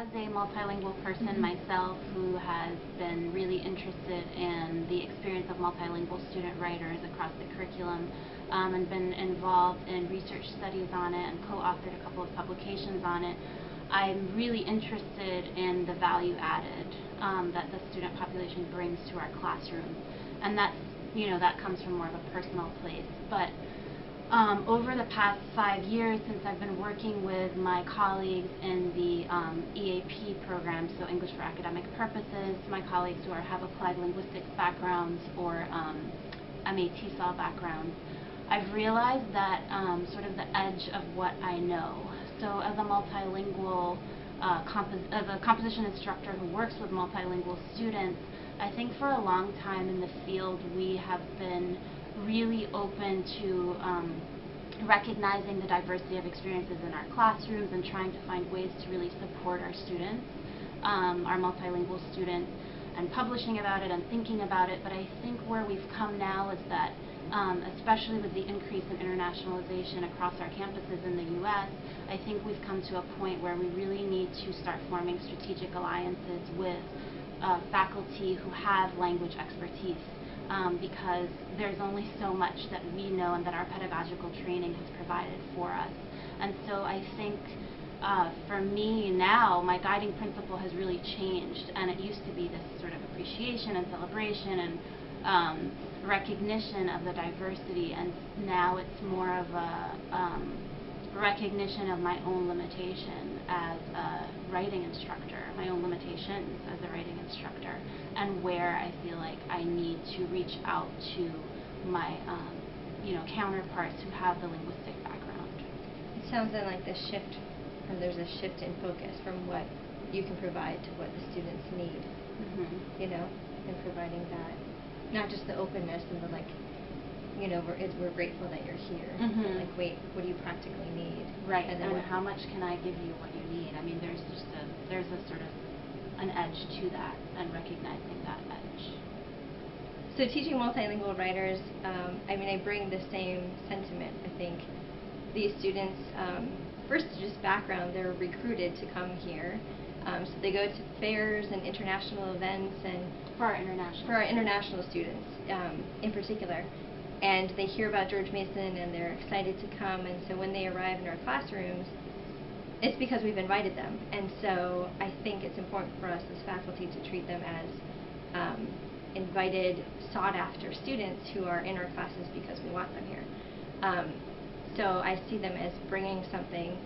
as a multilingual person myself who has been really interested in the experience of multilingual student writers across the curriculum, and been involved in research studies on it and co-authored a couple of publications on it, I'm really interested in the value added that the student population brings to our classrooms. And that's, that comes from more of a personal place. But over the past 5 years, since I've been working with my colleagues in the EAP program, so English for Academic Purposes, my colleagues who have applied linguistics backgrounds or MA-TESOL backgrounds, I've realized that sort of the edge of what I know. So as a multilingual, as a composition instructor who works with multilingual students, I think for a long time in the field we have been really open to recognizing the diversity of experiences in our classrooms and trying to find ways to really support our students, our multilingual students, and publishing about it and thinking about it. But I think where we've come now is that, especially with the increase in internationalization across our campuses in the U.S., I think we've come to a point where we really need to start forming strategic alliances with faculty who have language expertise. Because there's only so much that we know and that our pedagogical training has provided for us. And so I think for me now, my guiding principle has really changed, and it used to be this sort of appreciation and celebration and recognition of the diversity, and now it's more of a recognition of my own limitation as a writing instructor, my own limitations as a writing instructor, and where I feel like I need to reach out to my counterparts who have the linguistic background. It sounds like the shift, or there's a shift in focus from what you can provide to what the students need. And providing that, not just the openness and the we're grateful that you're here. But wait, what do you practically need? Right, and how much can I give you what you need? I mean, there's a sort of an edge to that, and recognizing that edge. So teaching multilingual writers, I bring the same sentiment. I think these students, first just background, they're recruited to come here. So they go to fairs and international events, and for our international students in particular. And they hear about George Mason and they're excited to come, and so when they arrive in our classrooms, it's because we've invited them. And so I think it's important for us as faculty to treat them as invited, sought-after students who are in our classes because we want them here. So I see them as bringing something,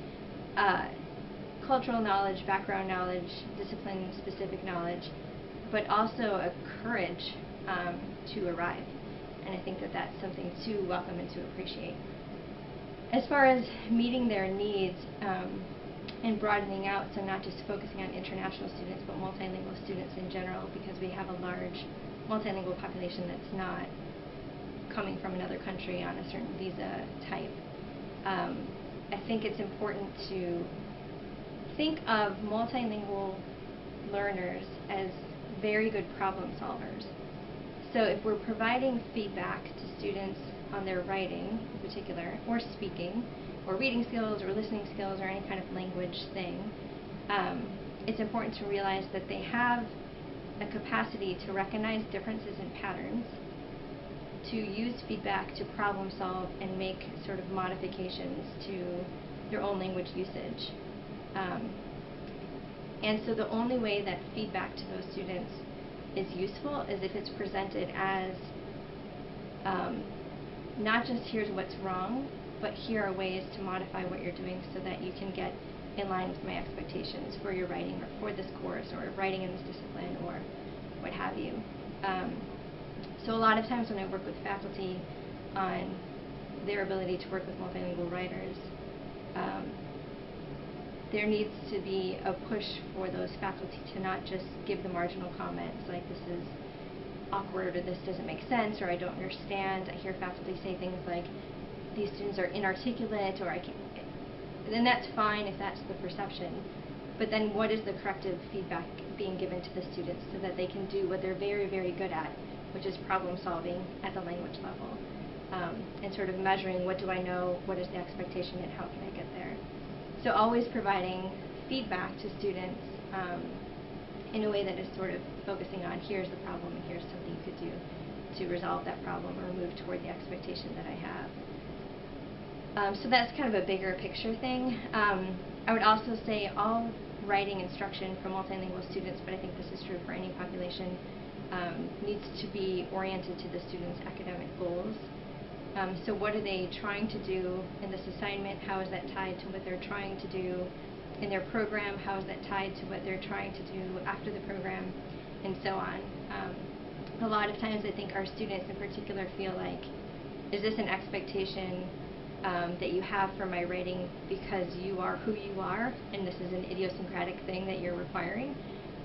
cultural knowledge, background knowledge, discipline-specific knowledge, but also a courage to arrive. And I think that that's something to welcome and to appreciate. As far as meeting their needs and broadening out, so not just focusing on international students, but multilingual students in general, because we have a large multilingual population that's not coming from another country on a certain visa type. I think it's important to think of multilingual learners as very good problem solvers. So if we're providing feedback to students on their writing in particular, or speaking, or reading skills, or listening skills, or any kind of language thing, it's important to realize that they have a capacity to recognize differences in patterns, to use feedback to problem solve and make sort of modifications to their own language usage. And so the only way that feedback to those students is useful is if it's presented as not just here's what's wrong, but here are ways to modify what you're doing so that you can get in line with my expectations for your writing, or for this course, or writing in this discipline, or what have you. So a lot of times when I work with faculty on their ability to work with multilingual writers, there needs to be a push for those faculty to not just give the marginal comments like this is awkward, or this doesn't make sense, or I don't understand. I hear faculty say things like these students are inarticulate, or I can't. Then that's fine if that's the perception, but then what is the corrective feedback being given to the students so that they can do what they're very, very good at, which is problem solving at the language level, and sort of measuring what do I know, what is the expectation, and how can I get there. So always providing feedback to students in a way that is sort of focusing on here's the problem and here's something you could do to resolve that problem or move toward the expectation that I have. So that's kind of a bigger picture thing. I would also say all writing instruction for multilingual students, but I think this is true for any population, needs to be oriented to the students' academic goals. So what are they trying to do in this assignment? How is that tied to what they're trying to do in their program? How is that tied to what they're trying to do after the program? And so on. A lot of times I think our students in particular feel like, is this an expectation that you have for my writing because you are who you are and this is an idiosyncratic thing that you're requiring?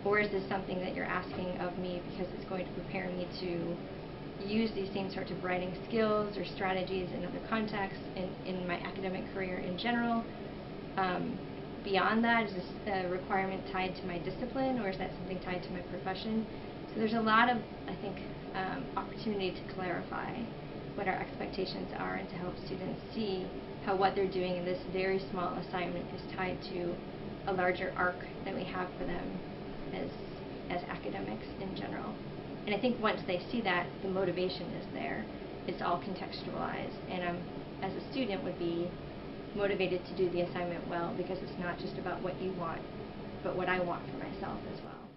Or is this something that you're asking of me because it's going to prepare me to use these same sorts of writing skills or strategies in other contexts in my academic career in general? Beyond that, is this a requirement tied to my discipline, or is that something tied to my profession? So there's a lot of, I think, opportunity to clarify what our expectations are and to help students see how what they're doing in this very small assignment is tied to a larger arc that we have for them as academics in general. And I think once they see that, the motivation is there. It's all contextualized, and as a student, would be motivated to do the assignment well because it's not just about what you want, but what I want for myself as well.